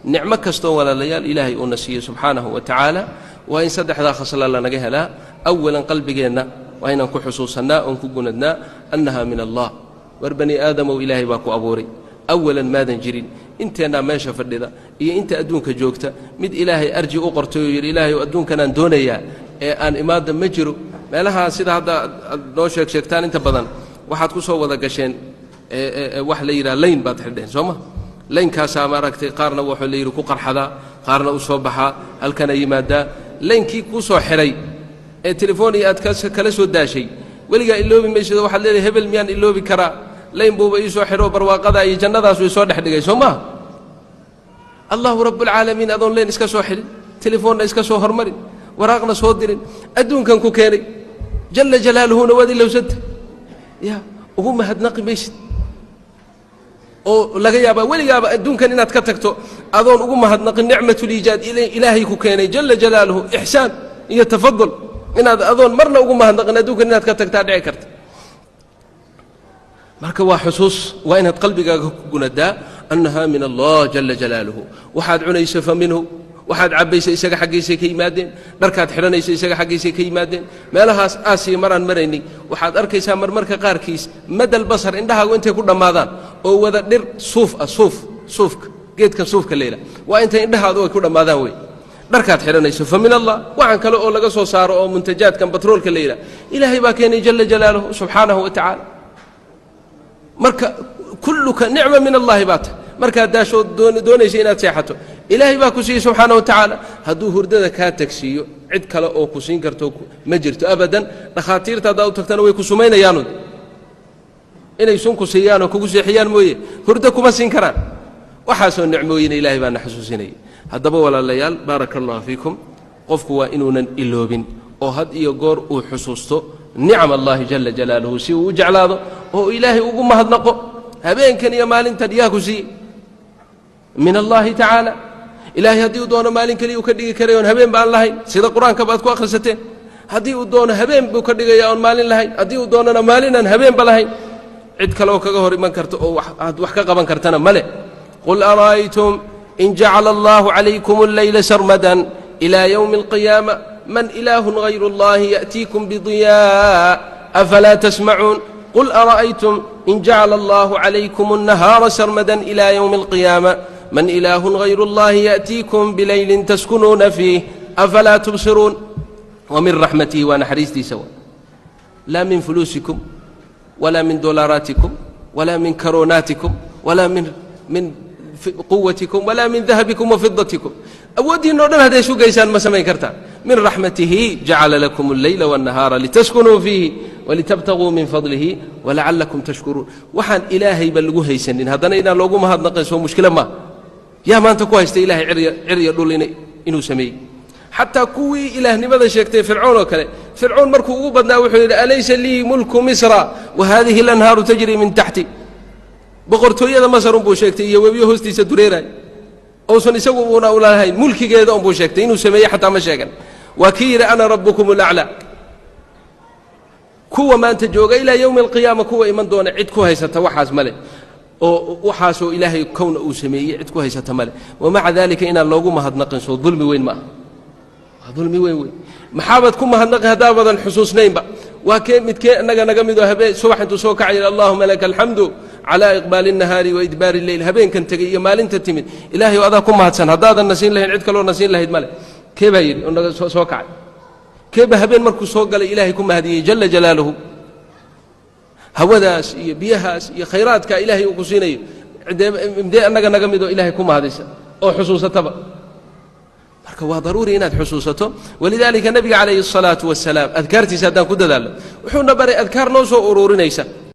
نعمة كستو ولا ليال إلهي أنسيه سبحانه وتعالى وإن صدح ذا خصل الله نجهلا أولا قلبي جينا وإن أنكو حصوصنا أنكو جندنا أنها من الله وربني آدم وإلهي باكو أبوري أولا ماذا جرين أنت أنا ما شفت ذا إيه أنت أدونك جوكتا مد إلهي أرجي أقرتو إلهي وأدونك أنا دونيا أن إمادة مجرو ما لها سيد هذا نوشك شكتان أنت بدن واحد كوسو وذا قشين واحد ليرا لين باتحدين سوما لين كاسا ماركتي قارنا وحو ليرو كو قرحدا قارنا وصوبحا هل كان يمادا لين كي كوسو حري تليفوني أتكاس كلا سو داشي ولقى إلوبي ميشد واحد ليري هبل ميان إلوبي كرا لين بوبا يسو حرو برواقدا يجنة داسو يسو دحدقاي سوما الله رب العالمين أظن لين إسكا سو حري تليفوننا إسكا سو هرمري وراقنا سو ديرين أدون كان كو كيري جل جلاله نوادي لو سد يا وهم هدنقي ميشد oo laga yaaba waligaaba adduunkan inaad ka tagto adoon ugu mahadnaqin nicmatul iijaad ilaahay ku keenay jalla jalaaluhu ihsaan iyo tafadul inaad adoon marna ugu mahadnaqin adduunkan inaad ka tagtaa dhici karta marka waa xusuus waa inaad qalbigaaga ku gunadaa annaha min allah jalla jalaaluhu waxaad cunayso fa minhu waxaad cabayso isaga xaqiisa ka yimaadeen dharkaad xiranayso isaga xaqiisa ka yimaadeen meelahaas aasiya maraan maraynay waxaad arkaysaa marmarka qaarkiis madal basar indhahaagu intay ku dhammaadaan oo wada dhir suufka geedkan suufka leela waa intay indhahaadu ay ku dhammaadaan wey dharkaad xiranayso fa min allah waxaan kale oo laga soo saaro oo muntajaadkan batroolka leela ilaahay baa keenay jalla jalaaluhu subxaanahu wa tacaala marka kulluka nicma min allahi baata markaad daasho doonaysa inaad seexato ilaahay baa ku siiyey subxaanahu wa tacaala hadduu hurdada kaa tagsiiyo cid kale oo ku siin karto ma jirto abadan dhakhaatiirta haddaad u tagtana way ku sumaynayaanu inay sun ku siiyaan oo kugu seexiyaan mooye hurdo kuma siin karaan waxaasoo nicmooyina ilaahay baana xasuusinayay haddaba walaalayaal baaraka allahu fiikum qofku waa inuunan iloobin oo had iyo goor uu xusuusto nicam allahi jalla jalaaluhu si uu u jeclaado oo ilaahay ugu mahadnaqo habeenkan iyo maalintan yaa ku siiyey min allahi tacaala ilaahay haddii uu doono maalin kaliya uu ka dhigi karay oon habeen baan lahayn sida qur-aanka baad ku akhrisateen haddii uu doono habeen buu ka dhigaya oon maalin lahayn haddii uu doonana maalinaan habeenba lahayn cid kale oo kaga hor iman karta oo aad wax ka qaban kartana male qul ara'aytum in jacala allahu calaykum alleyla sarmadan ilaa yowmi alqiyaama man ilaahun gayru allahi ya'tiikum bidiyaa afalaa tasmacuun qul ara'aytum in jacala allahu calaykum annahaara sarmadan ilaa yowmi alqiyaama من إله غير الله يأتيكم بليل تسكنون فيه أفلا تبصرون ومن رحمته ونحريستي سوا لا من فلوسكم ولا من دولاراتكم ولا من كروناتكم ولا من قوتكم ولا من ذهبكم وفضتكم أودي أن نقول هذا شو قيسان ما سمعي كرتا من رحمته جعل لكم الليل والنهار لتسكنوا فيه ولتبتغوا من فضله ولعلكم تشكرون وحن إلهي بلغوه يسنين هذا إنا لوغو ما هذا نقص هو مشكلة ما يا ما أنت كويس إلهي عري دول إنه سمي حتى كوي إله نماذا شيكتي فرعون وكذا فرعون مركو بدنا وحيد أليس لي ملك مصر وهذه الأنهار تجري من تحتي بقرتو يدا مصر بو شيكتي يوبي هوستي سدريرا أو سن يسوونا ولا هاي ملكي جيدا بو شيكتي إنه سمي حتى ما شيكن وكير أنا ربكم الأعلى كوا ما أنت جوجا إلى يوم القيامة كوا إيمان دون عدكو هي ستوحاز ملك وحاسو إلهي كون أوسمي عدكو هي ستملك ومع ذلك إن اللوجو ما هاد نقص ظلم وين ما ظلم وين محابتكم ما هاد نقص هذا بدن حصوص نيمبا وكيف متكي نجا ميدو هبي صبح أنتو سوك على اللهم لك الحمد على إقبال النهار وإدبار الليل هبين كنت تجي مال أنت تمن إلهي وأذاكم ما هتسن هذا النسين له عدك لو نسين له ملك كيف هيد سوك على كيف هبين مركو سوق على إلهكم هذه جل جلاله هوداس بيهاس خيرات كإلهي وقصيني مدي نجا ميدو إلهكم هذه أو حصوصة تبا marka waa daruuri inaad xusuusato walidaalika nabiga calayhi salaatu wasalaam adkaartiisa haddaan ku dadaalno wuxuuna baray adkaar noo soo ururinaysa